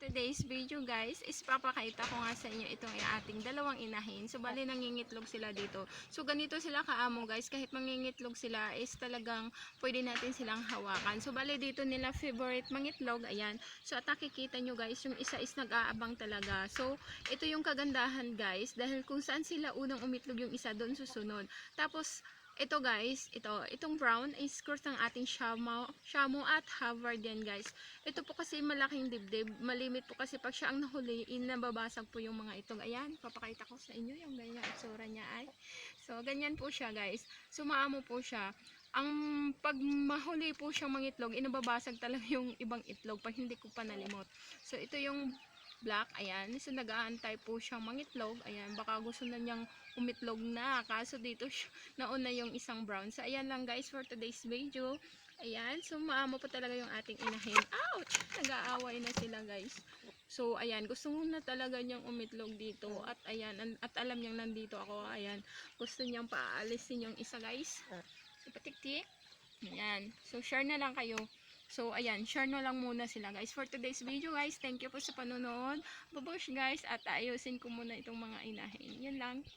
today's video guys is papakita ko nga sa inyo itong ating dalawang inahin. So bali nangingitlog sila dito. So ganito sila kaamo guys, kahit mangingitlog sila is talagang pwede natin silang hawakan. So bali dito nila favorite mangitlog, ayan. So at nakikita nyo guys, yung isa is nag-aabang talaga. So ito yung kagandahan guys, dahil kung saan sila unang umitlog yung isa doon susunod. Tapos ito guys, itong brown is course ng ating Shamo at Havard yan guys. Ito po kasi malaking dibdib, malimit po kasi pag siya ang nahuli, nababasag po yung mga itong. Ayan, papakita ko sa inyo yung ganyan itsura niya ay. So ganyan po siya guys. So maamo po siya. Ang pag mahuli po siyang mangitlog, inababasag talaga yung ibang itlog pag hindi ko pa nalimot. So ito yung black, ayan. So nag-aantay po siyang mangitlog, ayan. Baka gusto na niyang umitlog na, kaso dito nauna yung isang brown. So ayan lang guys for today's video. Ayan, so maamo po talaga yung ating inahin. Ouch! Nag-aaway na sila guys. So ayan, gusto mo na talaga niyang umitlog dito. At ayan, at alam niyang nandito ako. Ayan, gusto niyang paalisin yung isa guys. So patiktik. Ayan, so share na lang kayo. So, ayan, share na lang muna sila guys for today's video guys. Thank you po sa panonood. Babush guys, at ayusin ko muna itong mga inahin. Yun lang.